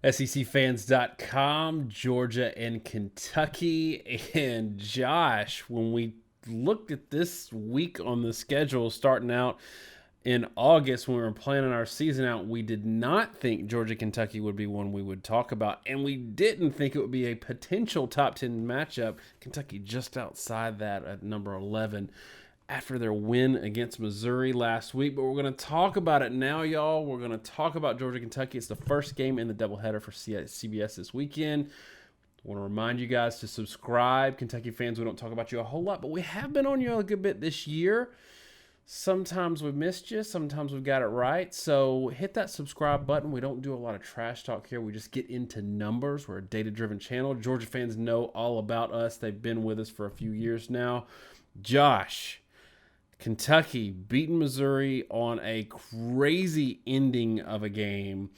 SECfans.com, Georgia and Kentucky. And Josh, when we looked at this week on the schedule starting out in August when we were planning our season out, we did not think Georgia Kentucky would be one we would talk about, and we didn't think it would be a potential top 10 matchup. Kentucky just outside that at number 11 after their win against Missouri last week. But we're going to talk about it now, y'all. We're going to talk about Georgia Kentucky. It's the first game in the doubleheader for CBS this weekend. I want to remind you guys to subscribe. Kentucky fans, we don't talk about you a whole lot, but we have been on you a good bit this year. Sometimes we've missed you. Sometimes we've got it right. So hit that subscribe button. We don't do a lot of trash talk here. We just get into numbers. We're a data-driven channel. Georgia fans know all about us. They've been with us for a few years now. Josh, Kentucky beating Missouri on a crazy ending of a game,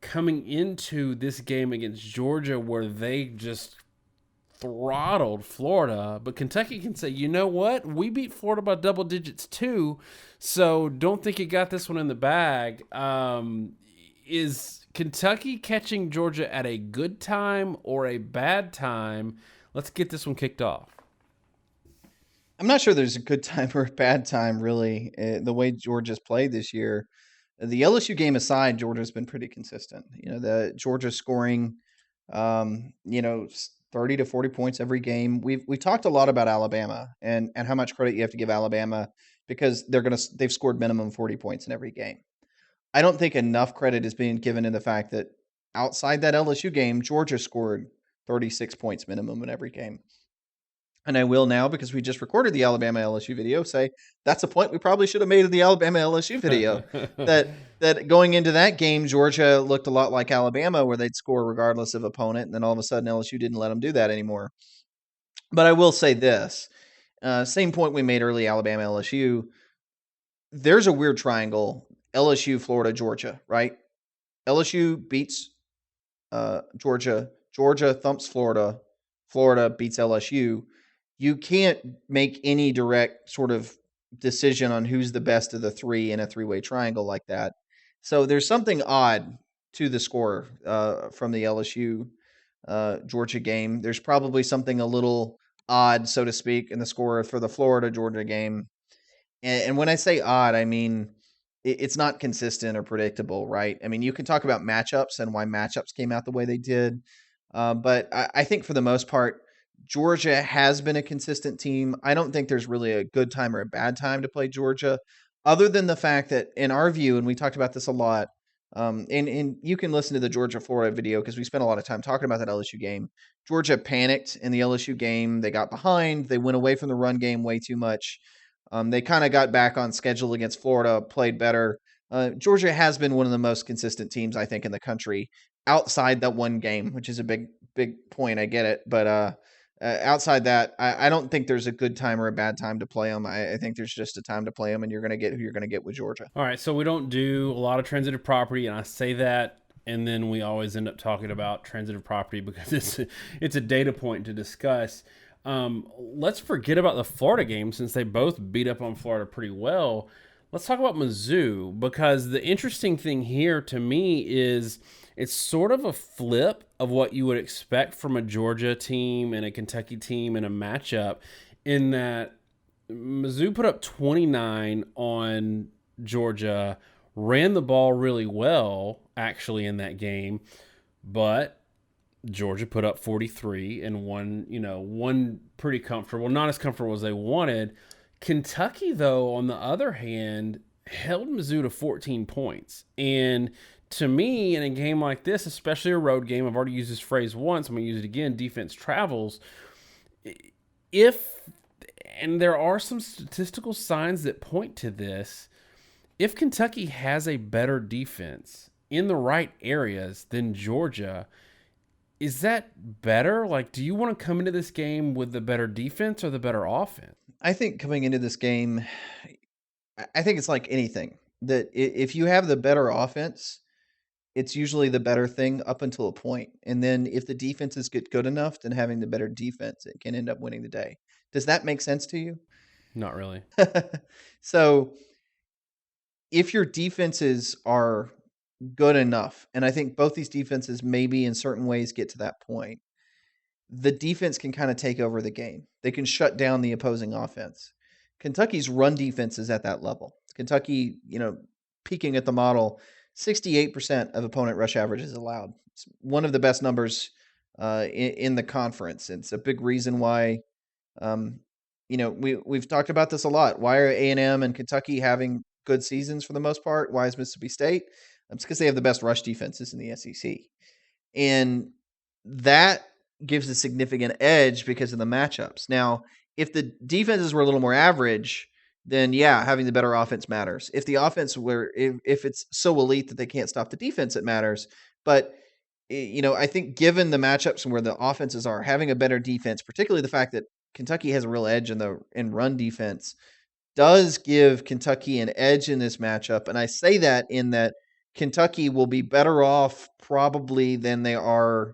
coming into this game against Georgia where they just throttled Florida. But Kentucky can say, you know what? We beat Florida by double digits too, so don't think you got this one in the bag. Is Kentucky catching Georgia at a good time or a bad time? Let's get this one kicked off. I'm not sure there's a good time or a bad time, really. The way Georgia's played this year, the LSU game aside, Georgia's been pretty consistent. The Georgia scoring, 30 to 40 points every game. We've talked a lot about Alabama and how much credit you have to give Alabama because they've scored minimum 40 points in every game. I don't think enough credit is being given in the fact that outside that LSU game, Georgia scored 36 points minimum in every game. And I will now, because we just recorded the Alabama LSU video, say that's a point we probably should have made in the Alabama LSU video. that going into that game, Georgia looked a lot like Alabama, where they'd score regardless of opponent, and then all of a sudden LSU didn't let them do that anymore. But I will say this, same point we made early, Alabama LSU, there's a weird triangle, LSU, Florida, Georgia, right? LSU beats Georgia, Georgia thumps Florida, Florida beats LSU. You can't make any direct sort of decision on who's the best of the three in a three-way triangle like that. So there's something odd to the score from the LSU Georgia game. There's probably something a little odd, so to speak, in the score for the Florida Georgia game. And when I say odd, I mean it's not consistent or predictable, right? I mean, you can talk about matchups and why matchups came out the way they did. But I think for the most part, Georgia has been a consistent team. I don't think there's really a good time or a bad time to play Georgia, other than the fact that, in our view, and we talked about this a lot, and you can listen to the Georgia-Florida video because we spent a lot of time talking about that LSU game. Georgia panicked in the LSU game. They got behind. They went away from the run game way too much. They kind of got back on schedule against Florida, played better. Georgia has been one of the most consistent teams, I think, in the country outside that one game, which is a big point. I get it. But outside that, I don't think there's a good time or a bad time to play them. I think there's just a time to play them, and you're going to get who you're going to get with Georgia. All right, so we don't do a lot of transitive property, and I say that, and then we always end up talking about transitive property because it's a data point to discuss. Let's forget about the Florida game since they both beat up on Florida pretty well. Let's talk about Mizzou, because the interesting thing here to me is it's sort of a flip of what you would expect from a Georgia team and a Kentucky team in a matchup, in that Mizzou put up 29 on Georgia, ran the ball really well actually in that game, but Georgia put up 43 and won pretty comfortable, not as comfortable as they wanted. Kentucky, though, on the other hand, held Mizzou to 14 points. And to me, in a game like this, especially a road game, I've already used this phrase once, I'm going to use it again, defense travels. And there are some statistical signs that point to this, if Kentucky has a better defense in the right areas than Georgia, is that better? Like, do you want to come into this game with the better defense or the better offense? I think coming into this game, I think it's like anything, that if you have the better offense, it's usually the better thing up until a point. And then if the defenses get good enough, then having the better defense, it can end up winning the day. Does that make sense to you? Not really. So if your defenses are good enough. And I think both these defenses maybe in certain ways get to that point. The defense can kind of take over the game. They can shut down the opposing offense. Kentucky's run defense is at that level. Kentucky, peaking at the model, 68% of opponent rush average is allowed. It's one of the best numbers in the conference. It's a big reason why, we've talked about this a lot. Why are A&M and Kentucky having good seasons for the most part? Why is Mississippi State? It's because they have the best rush defenses in the SEC. And that gives a significant edge because of the matchups. Now, if the defenses were a little more average, then yeah, having the better offense matters. If the offense were, if it's so elite that they can't stop the defense, it matters. But I think given the matchups and where the offenses are, having a better defense, particularly the fact that Kentucky has a real edge in run defense, does give Kentucky an edge in this matchup. And I say that in that Kentucky will be better off probably than they are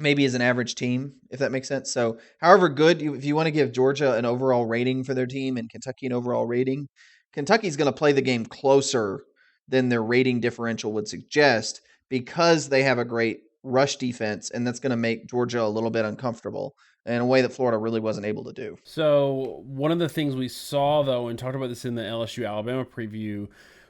maybe as an average team, if that makes sense. So, however good, if you want to give Georgia an overall rating for their team and Kentucky an overall rating, Kentucky's going to play the game closer than their rating differential would suggest because they have a great rush defense, and that's going to make Georgia a little bit uncomfortable in a way that Florida really wasn't able to do. So one of the things we saw, though, and talked about this in the LSU Alabama preview,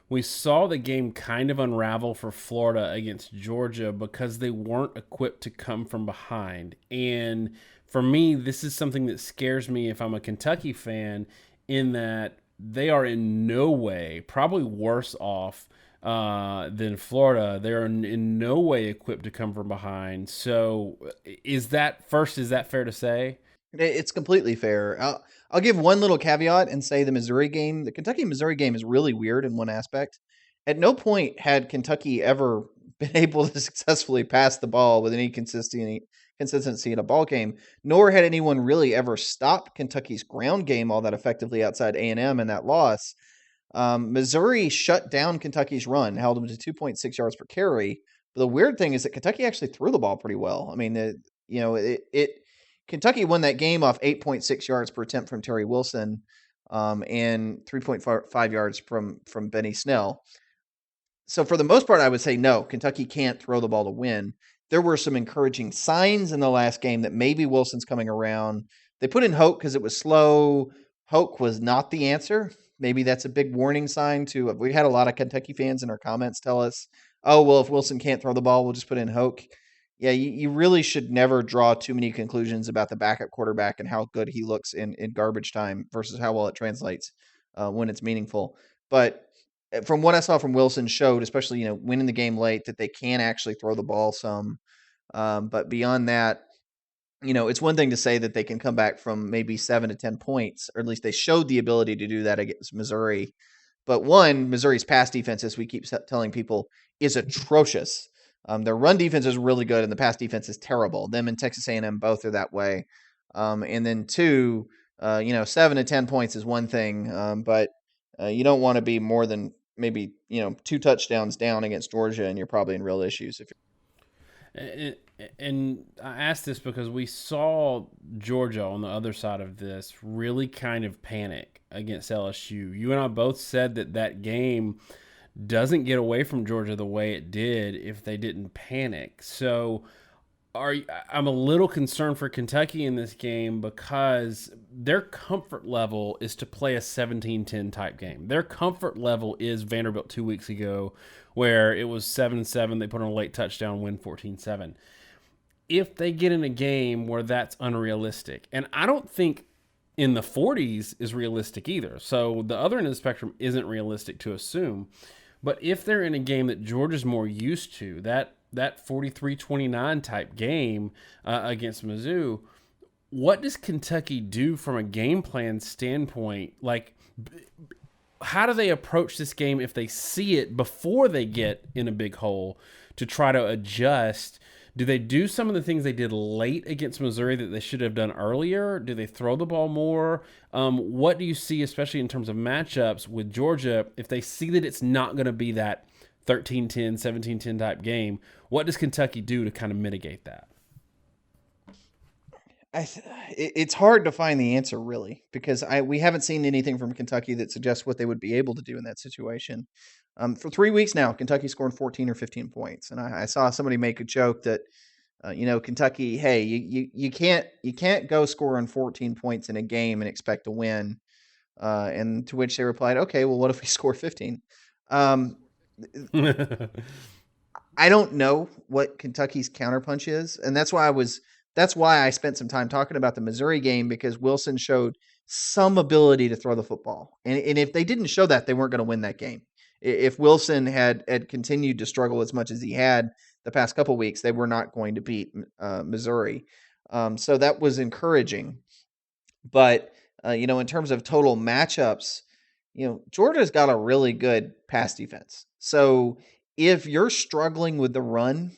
we saw the game kind of unravel for Florida against Georgia because they weren't equipped to come from behind. And for me, this is something that scares me if I'm a Kentucky fan, in that they are in no way, probably worse off than Florida. They're in no way equipped to come from behind. So is that fair to say? It's completely fair. I'll give one little caveat and say the Kentucky Missouri game is really weird in one aspect. At no point had Kentucky ever been able to successfully pass the ball with any consistency in a ball game, nor had anyone really ever stopped Kentucky's ground game all that effectively outside A&M in that loss. Missouri shut down Kentucky's run, held them to 2.6 yards per carry. But the weird thing is that Kentucky actually threw the ball pretty well. I mean, it Kentucky won that game off 8.6 yards per attempt from Terry Wilson, and 3.5 yards from Benny Snell. So for the most part, I would say no, Kentucky can't throw the ball to win. There were some encouraging signs in the last game that maybe Wilson's coming around. They put in Hoke because it was slow. Hoke was not the answer. Maybe that's a big warning sign to. We had a lot of Kentucky fans in our comments tell us, "Oh well, if Wilson can't throw the ball, we'll just put in Hoke." Yeah, you really should never draw too many conclusions about the backup quarterback and how good he looks in garbage time versus how well it translates when it's meaningful. But from what I saw from Wilson showed, especially winning the game late, that they can actually throw the ball some. But beyond that, it's one thing to say that they can come back from maybe 7 to 10 points, or at least they showed the ability to do that against Missouri. But one, Missouri's pass defense, as we keep telling people, is atrocious. Their run defense is really good, and the pass defense is terrible. Them and Texas A&M both are that way. And then two, 7 to 10 points is one thing, but you don't want to be more than maybe 2 touchdowns down against Georgia, and you're probably in real issues if And I asked this because we saw Georgia on the other side of this really kind of panic against LSU. You and I both said that game doesn't get away from Georgia the way it did if they didn't panic. So I'm a little concerned for Kentucky in this game because their comfort level is to play a 17-10 type game. Their comfort level is Vanderbilt 2 weeks ago, where it was 7-7. They put on a late touchdown, win 14-7. If they get in a game where that's unrealistic, and I don't think in the 40s is realistic either. So the other end of the spectrum isn't realistic to assume. But if they're in a game that Georgia's more used to, that 43-29 type game against Mizzou, what does Kentucky do from a game plan standpoint? Like, how do they approach this game if they see it before they get in a big hole to try to adjust? Do they do some of the things they did late against Missouri that they should have done earlier? Do they throw the ball more? What do you see, especially in terms of matchups with Georgia, if they see that it's not going to be that 13-10, 17-10 type game? What does Kentucky do to kind of mitigate that? it's hard to find the answer really because we haven't seen anything from Kentucky that suggests what they would be able to do in that situation. For 3 weeks now, Kentucky scored 14 or 15 points, and I saw somebody make a joke that Kentucky, hey, you can't go scoring 14 points in a game and expect to win. And to which they replied, okay, well, what if we score 15? Um, I don't know what Kentucky's counterpunch is, and that's why I spent some time talking about the Missouri game because Wilson showed some ability to throw the football, and if they didn't show that, they weren't going to win that game. If Wilson had continued to struggle as much as he had the past couple weeks, they were not going to beat Missouri. So that was encouraging, but in terms of total matchups, Georgia's got a really good pass defense. So if you're struggling with the run,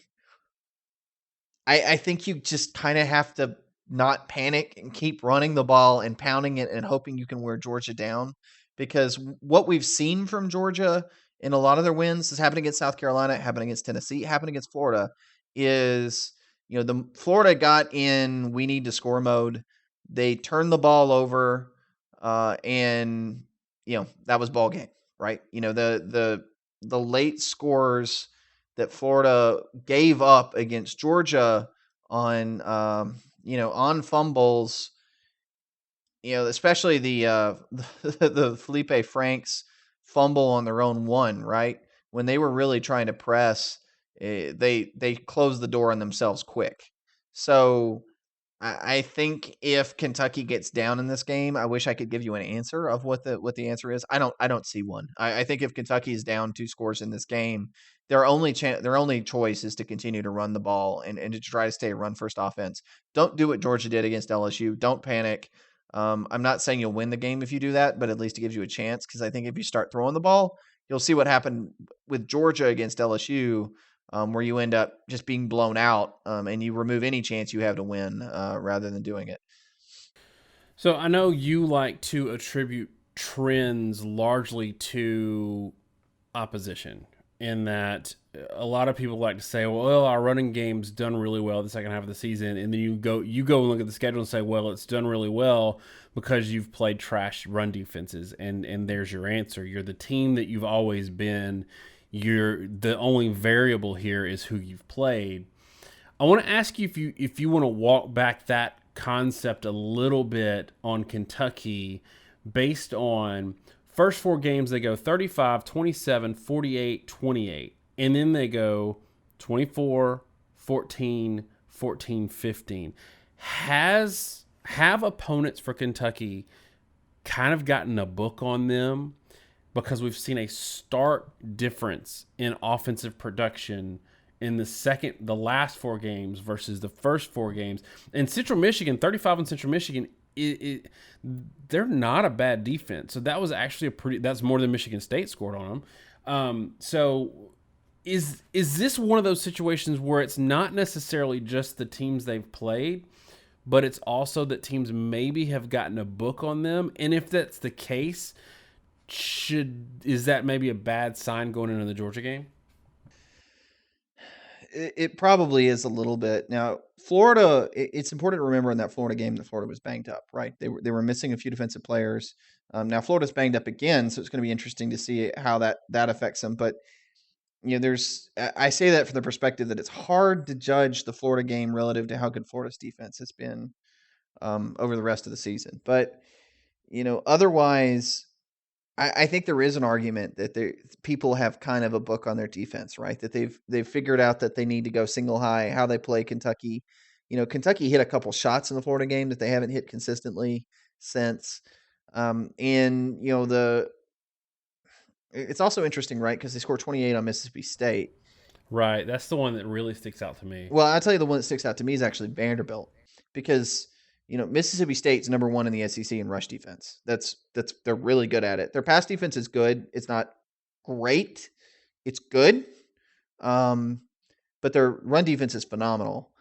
I think you just kind of have to not panic and keep running the ball and pounding it and hoping you can wear Georgia down. Because what we've seen from Georgia in a lot of their wins has happened against South Carolina, happened against Tennessee, happened against Florida. Is the Florida got in we need to score mode. They turned the ball over, and that was ball game, right? The late scores that Florida gave up against Georgia on fumbles, especially the Felipe Franks fumble on their own one, right? When they were really trying to press, they closed the door on themselves quick. So I think if Kentucky gets down in this game, I wish I could give you an answer of what the answer is. I don't see one. I think if Kentucky is down 2 scores in this game, their only choice is to continue to run the ball and to try to stay a run first offense. Don't do what Georgia did against LSU. Don't panic. I'm not saying you'll win the game if you do that, but at least it gives you a chance because I think if you start throwing the ball, you'll see what happened with Georgia against LSU, where you end up just being blown out, and you remove any chance you have to win rather than doing it. So I know you like to attribute trends largely to opposition, in that a lot of people like to say, well, our running game's done really well the second half of the season, and then you go and look at the schedule and say, well, it's done really well because you've played trash run defenses, and there's your answer. You're the team that you've always been. You're the only variable here is who you've played. I want to ask you if you want to walk back that concept a little bit on Kentucky based on first 4 games they go 35, 27, 48, 28, and then they go 24, 14, 14, 15. Have opponents for Kentucky kind of gotten a book on them because we've seen a stark difference in offensive production in the last 4 games versus the first 4 games. In Central Michigan, 35 in Central Michigan, they're not a bad defense. So that was actually that's more than Michigan State scored on them. So is this one of those situations where it's not necessarily just the teams they've played, but it's also that teams maybe have gotten a book on them? And if that's the case, is that maybe a bad sign going into the Georgia game? It probably is a little bit. Now, Florida, it's important to remember in that Florida game that Florida was banged up, right? They were missing a few defensive players. Now Florida's banged up again, so it's going to be interesting to see how that affects them. But I say that from the perspective that it's hard to judge the Florida game relative to how good Florida's defense has been over the rest of the season. But otherwise, I think there is an argument that people have kind of a book on their defense, right? That they've figured out that they need to go single high, how they play Kentucky. Kentucky hit a couple shots in the Florida game that they haven't hit consistently since. And it's also interesting, right? Because they scored 28 on Mississippi State. Right. That's the one that really sticks out to me. Well, I'll tell you the one that sticks out to me is actually Vanderbilt because Mississippi State's number one in the SEC in rush defense. That's they're really good at it. Their pass defense is good. It's not great. It's good. But their run defense is phenomenal.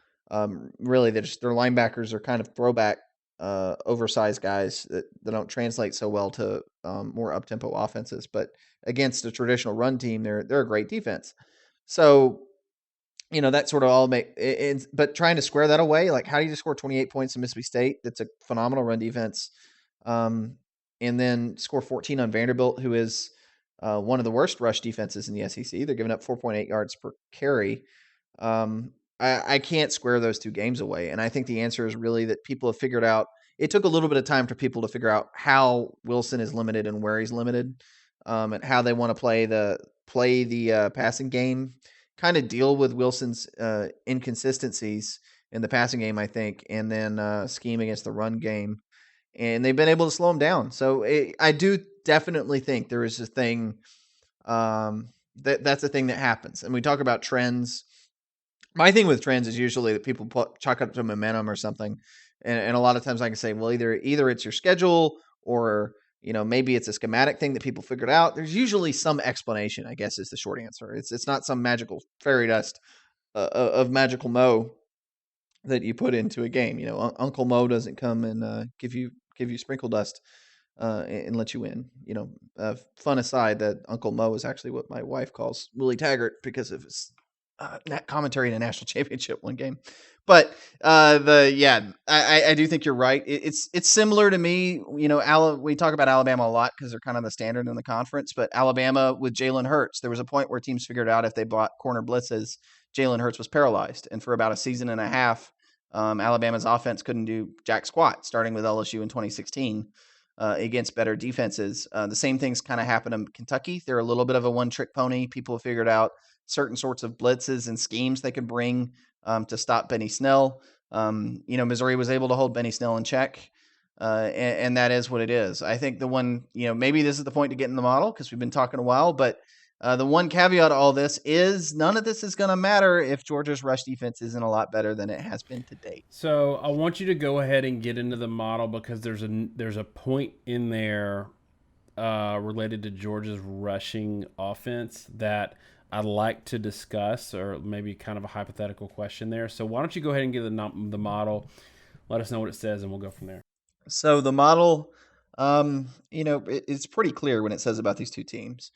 Really, their linebackers are kind of throwback, oversized guys that don't translate so well to more up tempo offenses. But against a traditional run team, they're a great defense. So that sort of all make it, but trying to square that away, like how do you score 28 points in Mississippi State? That's a phenomenal run defense. Um, and then score 14 on Vanderbilt, who is one of the worst rush defenses in the SEC. They're giving up 4.8 yards per carry. Um, I can't square those two games away. And I think the answer is really that people have figured out. It took a little bit of time for people to figure out how Wilson is limited and where he's limited, and how they want to play the passing game, kind of deal with Wilson's inconsistencies in the passing game, I think, and then scheme against the run game. And they've been able to slow him down. So I do definitely think there is a thing that's a thing that happens. And we talk about trends. My thing with trends is usually that people chalk up to momentum or something, and a lot of times I can say, well, either it's your schedule or maybe it's a schematic thing that people figured out. There's usually some explanation, I guess, is the short answer. It's not some magical fairy dust of magical Mo that you put into a game. Uncle Mo doesn't come and give you sprinkle dust and let you win. Fun aside that Uncle Mo is actually what my wife calls Willie Taggart because of his commentary in a national championship one game. But I do think you're right. It's similar to me. We talk about Alabama a lot because they're kind of the standard in the conference. But Alabama with Jalen Hurts, there was a point where teams figured out if they bought corner blitzes, Jalen Hurts was paralyzed, and for about a season and a half, Alabama's offense couldn't do jack squat. Starting with LSU in 2016. Against better defenses. The same things kind of happen in Kentucky. They're a little bit of a one-trick pony. People have figured out certain sorts of blitzes and schemes they could bring to stop Benny Snell. Missouri was able to hold Benny Snell in check, and that is what it is. I think the one, maybe this is the point to get in the model because we've been talking a while, but the one caveat to all this is none of this is going to matter if Georgia's rush defense isn't a lot better than it has been to date. So I want you to go ahead and get into the model because there's a point in there related to Georgia's rushing offense that I'd like to discuss, or maybe kind of a hypothetical question there. So why don't you go ahead and get the model, let us know what it says, and we'll go from there. So the model, it's pretty clear when it says about these two teams.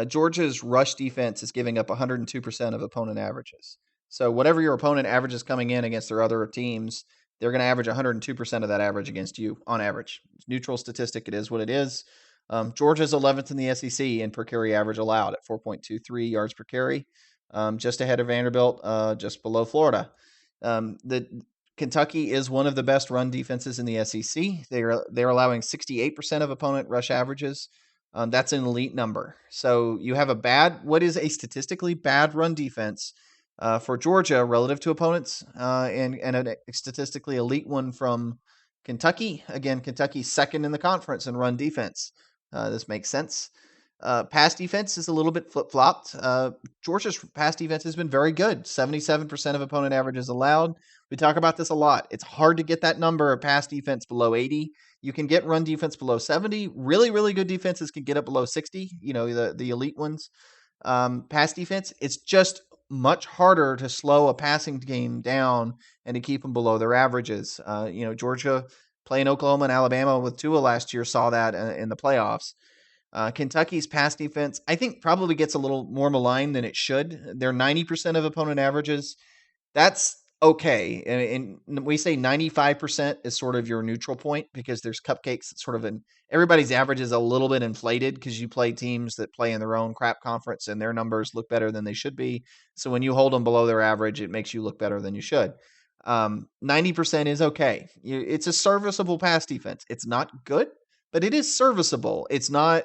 Georgia's rush defense is giving up 102% of opponent averages. So whatever your opponent averages coming in against their other teams, they're going to average 102% of that average against you on average. Neutral statistic, it is what it is. Georgia's 11th in the SEC in per carry average allowed at 4.23 yards per carry, just ahead of Vanderbilt, just below Florida. The Kentucky is one of the best run defenses in the SEC. They're allowing 68% of opponent rush averages. That's an elite number. So you have what is a statistically bad run defense for Georgia relative to opponents, and a statistically elite one from Kentucky. Again, Kentucky's second in the conference in run defense. This makes sense. Pass defense is a little bit flip-flopped. Georgia's pass defense has been very good. 77% of opponent averages allowed. We talk about this a lot. It's hard to get that number of pass defense below 80. You can get run defense below 70. Really, really good defenses can get up below 60, the elite ones. Pass defense, it's just much harder to slow a passing game down and to keep them below their averages. Georgia playing Oklahoma and Alabama with Tua last year saw that in the playoffs. Kentucky's pass defense, I think, probably gets a little more maligned than it should. They're 90% of opponent averages. That's okay. And we say 95% is sort of your neutral point because there's cupcakes. It's sort of everybody's average is a little bit inflated because you play teams that play in their own crap conference and their numbers look better than they should be. So when you hold them below their average, it makes you look better than you should. 90% is okay. It's a serviceable pass defense. It's not good, but it is serviceable. It's not.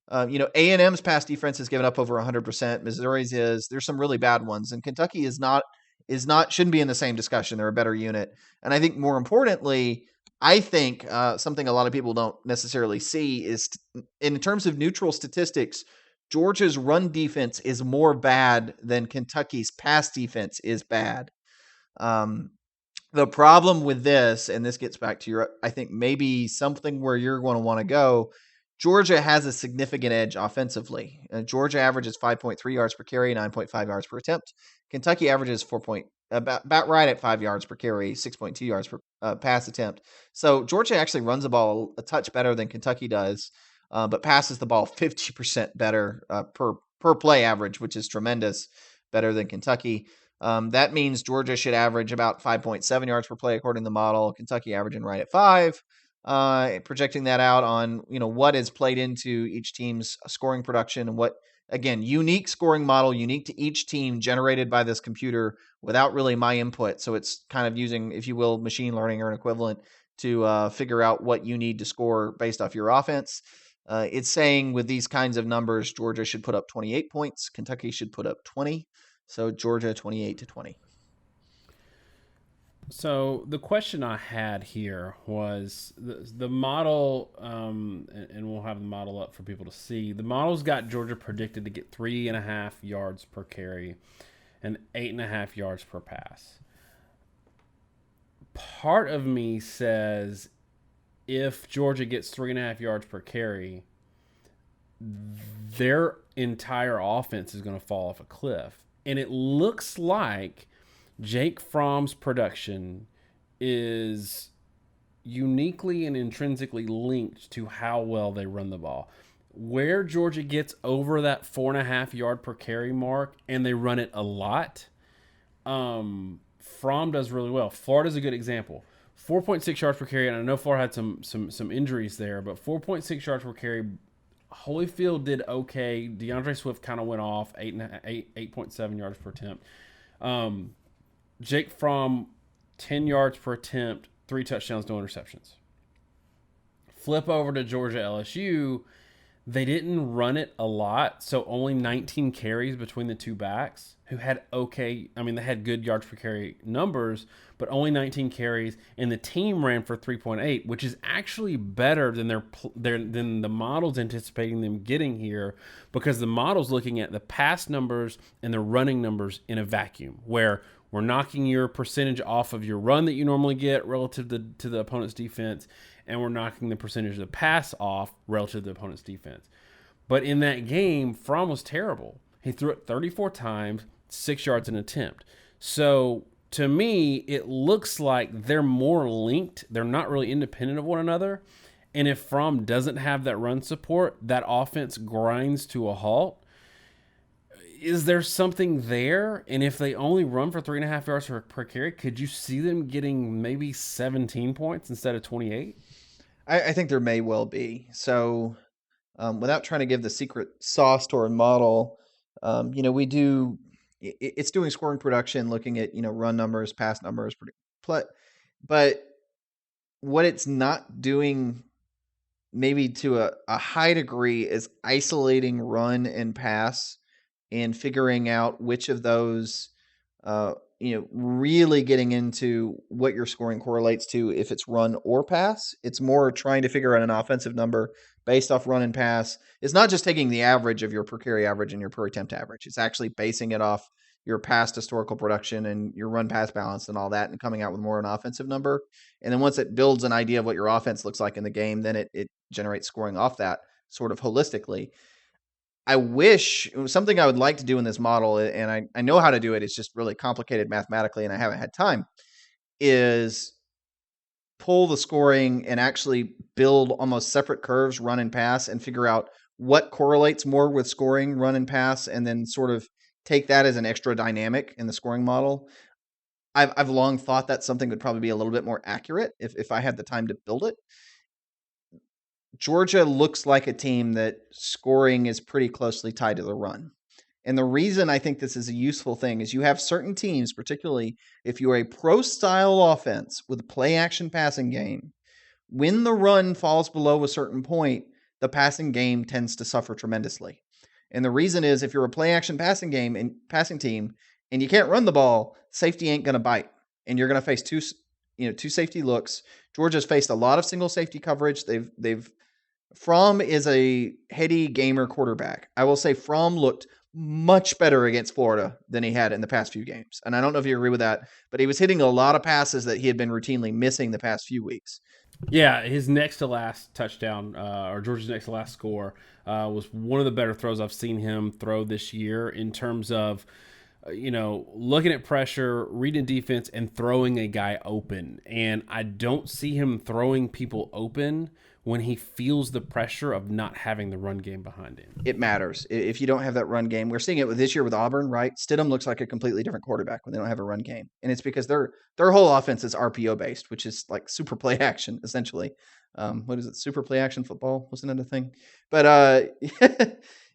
A&M's pass defense has given up over 100%. Missouri's is. There's some really bad ones, and Kentucky shouldn't be in the same discussion. They're a better unit, and I think more importantly, something a lot of people don't necessarily see is in terms of neutral statistics, Georgia's run defense is more bad than Kentucky's pass defense is bad. The problem with this, and this gets back to I think maybe something where you're going to want to go. Georgia has a significant edge offensively. Georgia averages 5.3 yards per carry, 9.5 yards per attempt. Kentucky averages about right at 5 yards per carry, 6.2 yards per pass attempt. So Georgia actually runs the ball a touch better than Kentucky does, but passes the ball 50% better per play average, which is tremendous, better than Kentucky. That means Georgia should average about 5.7 yards per play according to the model. Kentucky averaging right at 5. Projecting that out on what is played into each team's scoring production and what, again, unique scoring model, unique to each team, generated by this computer without really my input. So it's kind of using, if you will, machine learning or an equivalent to figure out what you need to score based off your offense. It's saying with these kinds of numbers, Georgia should put up 28 points. Kentucky should put up 20. So Georgia 28-20. So the question I had here was the model, and we'll have the model up for people to see. The model's got Georgia predicted to get 3.5 yards per carry and 8.5 yards per pass. Part of me says if Georgia gets 3.5 yards per carry, their entire offense is going to fall off a cliff. And it looks like Jake Fromm's production is uniquely and intrinsically linked to how well they run the ball. Where Georgia gets over that 4.5 yard per carry mark and they run it a lot, Fromm does really well. Florida's a good example. 4.6 yards per carry, and I know Florida had some injuries there, but 4.6 yards per carry. Holyfield did okay. DeAndre Swift kind of went off, 8.7 yards per attempt. Jake Fromm, 10 yards per attempt, 3 touchdowns, no interceptions. Flip over to Georgia LSU. They didn't run it a lot, so only 19 carries between the two backs who had they had good yards per carry numbers, but only 19 carries, and the team ran for 3.8, which is actually better than than the model's anticipating them getting here, because the model's looking at the pass numbers and the running numbers in a vacuum, where we're knocking your percentage off of your run that you normally get relative to the opponent's defense, and we're knocking the percentage of the pass off relative to the opponent's defense. But in that game, Fromm was terrible. He threw it 34 times, 6 yards an attempt. So to me, it looks like they're more linked. They're not really independent of one another. And if Fromm doesn't have that run support, that offense grinds to a halt. Is there something there? And if they only run for 3.5 yards per carry, could you see them getting maybe 17 points instead of 28? I think there may well be. So without trying to give the secret sauce to our model, we do, it's doing scoring production, looking at, run numbers, pass numbers, but what it's not doing maybe to a high degree is isolating run and pass and figuring out which of those, really getting into what your scoring correlates to if it's run or pass. It's more trying to figure out an offensive number based off run and pass. It's not just taking the average of your per carry average and your per attempt average. It's actually basing it off your past historical production and your run pass balance and all that, and coming out with more an offensive number. And then once it builds an idea of what your offense looks like in the game, then it generates scoring off that sort of holistically. I wish something I would like to do in this model, and I know how to do it, it's just really complicated mathematically and I haven't had time, is pull the scoring and actually build almost separate curves, run and pass, and figure out what correlates more with scoring, run and pass, and then sort of take that as an extra dynamic in the scoring model. I've long thought that something would probably be a little bit more accurate if I had the time to build it. Georgia looks like a team that scoring is pretty closely tied to the run. And the reason I think this is a useful thing is you have certain teams, particularly if you're a pro-style offense with a play-action passing game, when the run falls below a certain point, the passing game tends to suffer tremendously. And the reason is if you're a play-action passing game and passing team and you can't run the ball, safety ain't going to bite. And you're going to face two safety looks. Georgia's faced a lot of single safety coverage. Fromm is a heady gamer quarterback. I will say Fromm looked much better against Florida than he had in the past few games. And I don't know if you agree with that, but he was hitting a lot of passes that he had been routinely missing the past few weeks. Yeah, his next to last touchdown, or Georgia's next to last score, was one of the better throws I've seen him throw this year in terms of, looking at pressure, reading defense, and throwing a guy open. And I don't see him throwing people open when he feels the pressure of not having the run game behind him. It matters. If you don't have that run game, we're seeing it with this year with Auburn, right? Stidham looks like a completely different quarterback when they don't have a run game, and it's because their whole offense is RPO based, which is like super play action essentially. What is it? Super play action football wasn't it a thing? But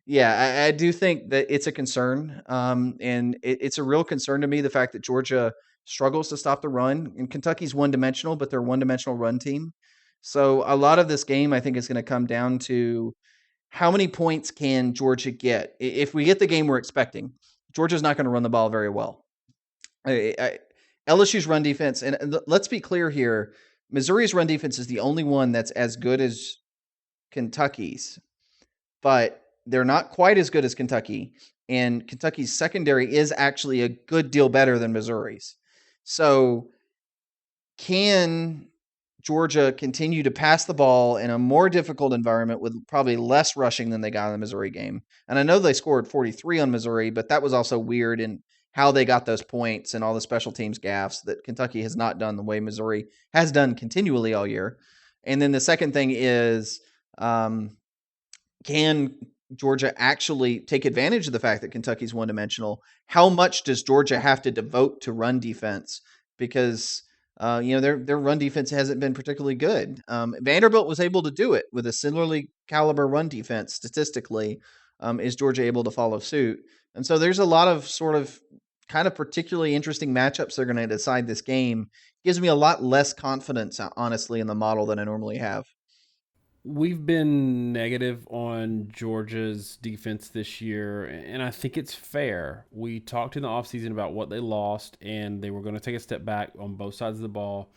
yeah, I do think that it's a concern, and it's a real concern to me the fact that Georgia struggles to stop the run, and Kentucky's one dimensional, but they're a one dimensional run team. So a lot of this game, I think, is going to come down to how many points can Georgia get? If we get the game we're expecting, Georgia's not going to run the ball very well. LSU's run defense, and let's be clear here, Missouri's run defense is the only one that's as good as Kentucky's, but they're not quite as good as Kentucky. And Kentucky's secondary is actually a good deal better than Missouri's. So can Georgia continue to pass the ball in a more difficult environment with probably less rushing than they got in the Missouri game? And I know they scored 43 on Missouri, but that was also weird in how they got those points and all the special teams gaffes that Kentucky has not done the way Missouri has done continually all year. And then the second thing is, can Georgia actually take advantage of the fact that Kentucky's one dimensional? How much does Georgia have to devote to run defense? Because their run defense hasn't been particularly good. Vanderbilt was able to do it with a similarly caliber run defense statistically. Is Georgia able to follow suit? And so there's a lot of sort of kind of particularly interesting matchups that are going to decide this game. Gives me a lot less confidence, honestly, in the model than I normally have. We've been negative on Georgia's defense this year, and I think it's fair. We talked in the offseason about what they lost, and they were going to take a step back on both sides of the ball.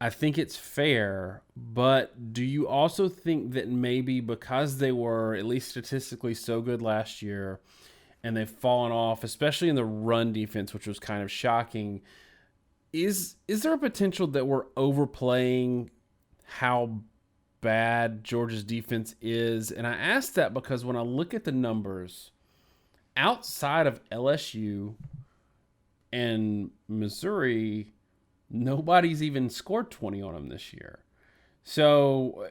I think it's fair, but do you also think that maybe because they were, at least statistically, so good last year, and they've fallen off, especially in the run defense, which was kind of shocking, is there a potential that we're overplaying how bad Georgia's defense is? And I ask that because when I look at the numbers, outside of LSU and Missouri, nobody's even scored 20 on them this year. So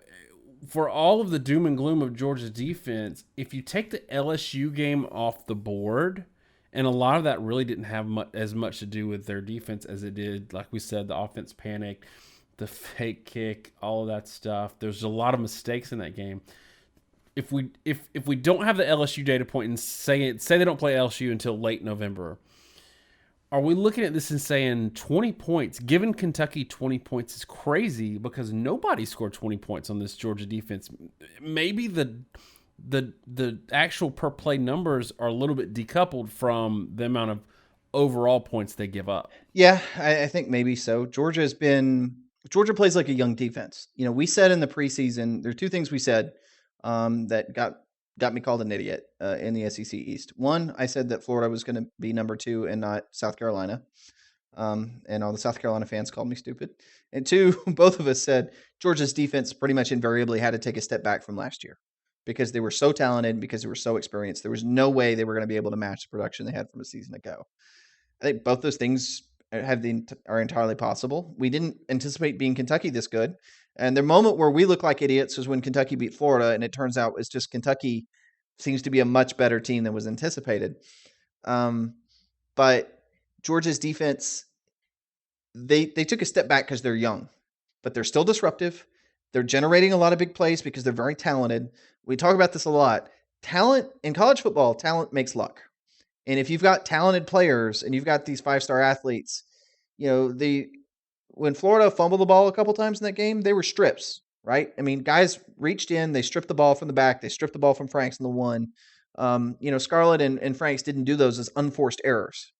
for all of the doom and gloom of Georgia's defense, if you take the LSU game off the board, and a lot of that really didn't have as much to do with their defense as it did, like we said, the offense panicked, the fake kick, all of that stuff. There's a lot of mistakes in that game. If we don't have the LSU data point and say they don't play LSU until late November, are we looking at this and saying 20 points, given Kentucky 20 points is crazy because nobody scored 20 points on this Georgia defense? Maybe the actual per play numbers are a little bit decoupled from the amount of overall points they give up. Yeah, I think maybe so. Georgia plays like a young defense. We said in the preseason, there are two things we said that got me called an idiot in the SEC East. One, I said that Florida was going to be number 2 and not South Carolina. And all the South Carolina fans called me stupid. And two, both of us said Georgia's defense pretty much invariably had to take a step back from last year because they were so talented, because they were so experienced. There was no way they were going to be able to match the production they had from a season ago. I think both those things are entirely possible. We didn't anticipate being Kentucky this good. And the moment where we look like idiots was when Kentucky beat Florida, and it turns out it's just Kentucky seems to be a much better team than was anticipated. But Georgia's defense, they took a step back because they're young, but they're still disruptive. They're generating a lot of big plays because they're very talented. We talk about this a lot. Talent in college football, talent makes luck. And if you've got talented players and you've got these 5-star athletes, when Florida fumbled the ball a couple times in that game, they were strips, right? I mean, guys reached in, they stripped the ball from the back, they stripped the ball from Franks in the one. Scarlett and Franks didn't do those as unforced errors.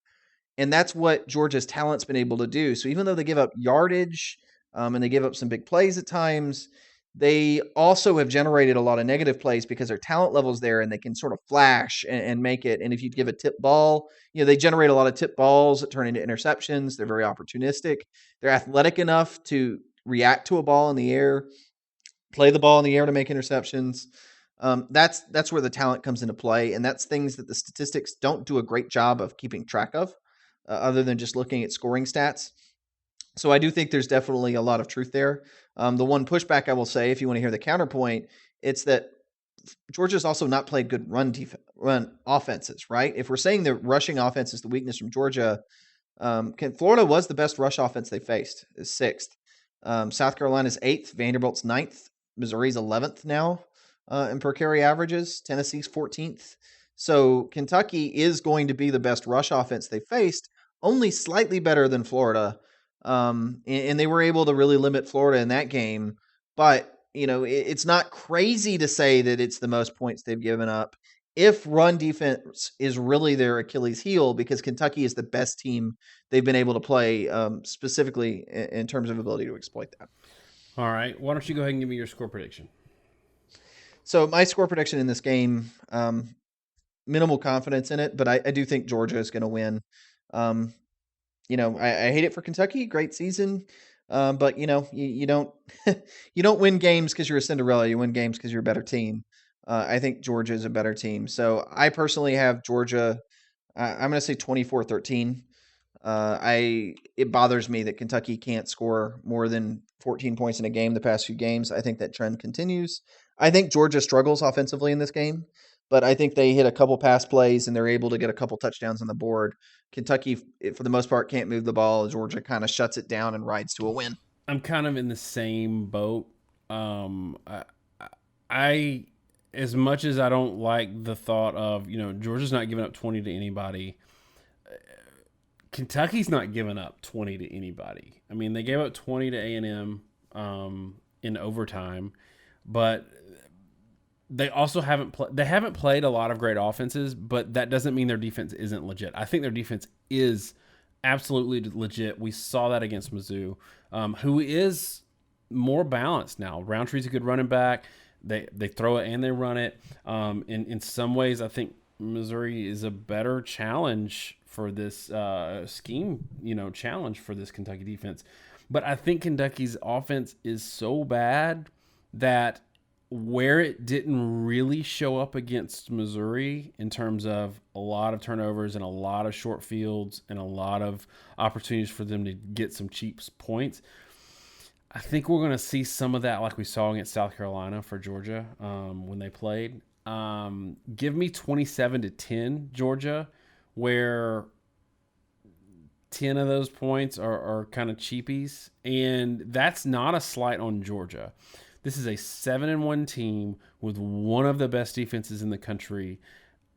And that's what Georgia's talent's been able to do. So even though they give up yardage and they give up some big plays at times, they also have generated a lot of negative plays because their talent level's there and they can sort of flash and make it. And if you give a tip ball, they generate a lot of tip balls that turn into interceptions. They're very opportunistic. They're athletic enough to react to a ball in the air, play the ball in the air to make interceptions. That's where the talent comes into play. And that's things that the statistics don't do a great job of keeping track of, other than just looking at scoring stats. So I do think there's definitely a lot of truth there. The one pushback I will say, if you want to hear the counterpoint, it's that Georgia's also not played good run offenses, right? If we're saying the rushing offense is the weakness from Georgia, Florida was the best rush offense they faced, is sixth. South Carolina's eighth, Vanderbilt's ninth, Missouri's 11th now in per carry averages, Tennessee's 14th. So Kentucky is going to be the best rush offense they faced, only slightly better than Florida. And they were able to really limit Florida in that game. But, it's not crazy to say that it's the most points they've given up if run defense is really their Achilles heel, because Kentucky is the best team they've been able to play, specifically in terms of ability to exploit that. All right. Why don't you go ahead and give me your score prediction? So my score prediction in this game, minimal confidence in it, but I do think Georgia is going to win. I hate it for Kentucky. Great season. But you don't you don't win games because you're a Cinderella. You win games because you're a better team. I think Georgia is a better team. So I personally have Georgia. I'm going to say 24-13. It bothers me that Kentucky can't score more than 14 points in a game the past few games. I think that trend continues. I think Georgia struggles offensively in this game, but I think they hit a couple pass plays and they're able to get a couple touchdowns on the board. Kentucky, for the most part, can't move the ball. Georgia kind of shuts it down and rides to a win. I'm kind of in the same boat. I as much as I don't like the thought of, Georgia's not giving up 20 to anybody, Kentucky's not giving up 20 to anybody. I mean, they gave up 20 to A&M in overtime, but they also haven't played a lot of great offenses, but that doesn't mean their defense isn't legit. I think their defense is absolutely legit. We saw that against Mizzou, who is more balanced now. Roundtree's a good running back. They throw it and they run it. In some ways, I think Missouri is a better challenge for this scheme, challenge for this Kentucky defense. But I think Kentucky's offense is so bad that where it didn't really show up against Missouri in terms of a lot of turnovers and a lot of short fields and a lot of opportunities for them to get some cheap points, I think we're going to see some of that like we saw against South Carolina for Georgia when they played. Give me 27-10 Georgia, where 10 of those points are kind of cheapies. And that's not a slight on Georgia. This is a 7-1 team with one of the best defenses in the country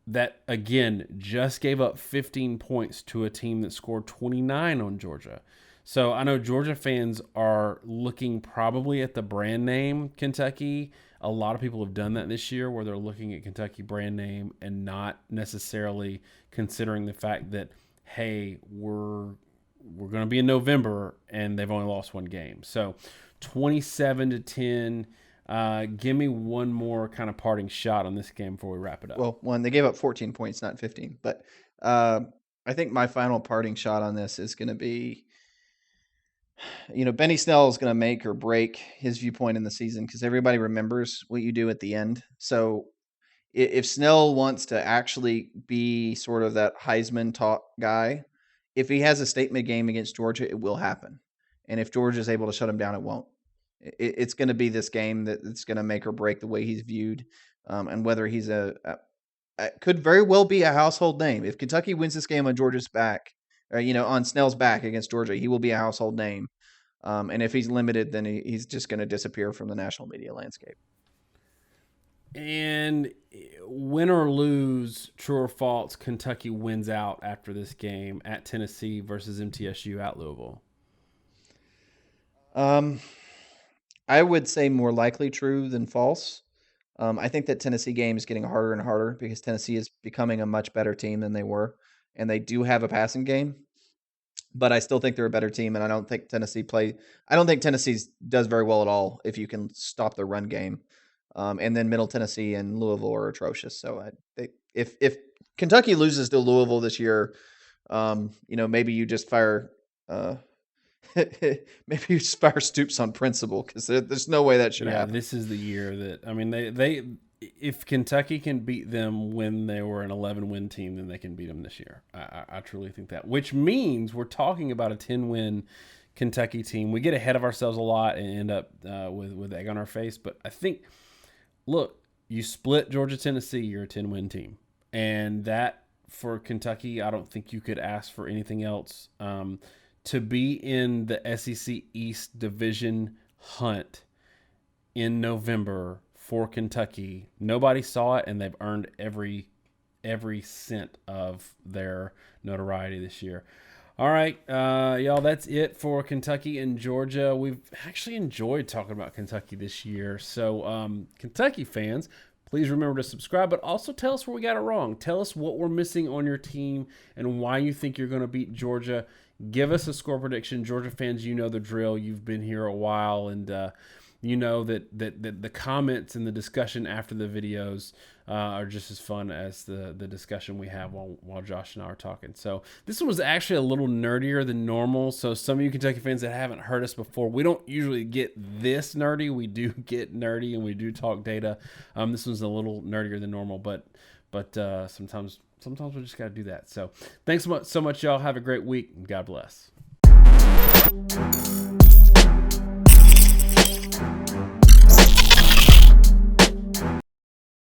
that, again, just gave up 15 points to a team that scored 29 on Georgia. So I know Georgia fans are looking probably at the brand name Kentucky. A lot of people have done that this year where they're looking at Kentucky brand name and not necessarily considering the fact that, hey, we're going to be in November and they've only lost one game. So 27-10. Give me one more kind of parting shot on this game before we wrap it up. Well, one, they gave up 14 points, not 15. But I think my final parting shot on this is going to be, Benny Snell is going to make or break his viewpoint in the season because everybody remembers what you do at the end. So if Snell wants to actually be sort of that Heisman talk guy, if he has a statement game against Georgia, it will happen. And if Georgia is able to shut him down, it won't. It's going to be this game that's going to make or break the way he's viewed, and whether he's could very well be a household name. If Kentucky wins this game on Georgia's back, or on Snell's back against Georgia, he will be a household name. And if he's limited, then he's just going to disappear from the national media landscape. And win or lose, true or false, Kentucky wins out after this game at Tennessee versus MTSU at Louisville. I would say more likely true than false. I think that Tennessee game is getting harder and harder because Tennessee is becoming a much better team than they were, and they do have a passing game. But I still think they're a better team, and I don't think Tennessee does very well at all if you can stop the run game. And then Middle Tennessee and Louisville are atrocious. So if Kentucky loses to Louisville this year, maybe you just fire. Maybe you just fire Stoops on principle because there's no way that should happen. This is the year that they if Kentucky can beat them when they were an 11-win team, then they can beat them this year. I truly think that. Which means we're talking about a 10-win Kentucky team. We get ahead of ourselves a lot and end up with egg on our face. But I think, look, you split Georgia Tennessee, you're a 10-win team, and that for Kentucky, I don't think you could ask for anything else. To be in the SEC East Division hunt in November for Kentucky, nobody saw it, and they've earned every cent of their notoriety this year. All right, y'all, that's it for Kentucky and Georgia. We've actually enjoyed talking about Kentucky this year. So, Kentucky fans, please remember to subscribe, but also tell us where we got it wrong. Tell us what we're missing on your team and why you think you're going to beat Georgia. Give us a score prediction. Georgia fans, you know the drill. You've been here a while, and you know that the comments and the discussion after the videos are just as fun as the discussion we have while Josh and I are talking. So this one was actually a little nerdier than normal. So some of you Kentucky fans that haven't heard us before, we don't usually get this nerdy. We do get nerdy and we do talk data. This one's a little nerdier than normal, but sometimes we just got to do that. So thanks so much, y'all. Have a great week, and God bless.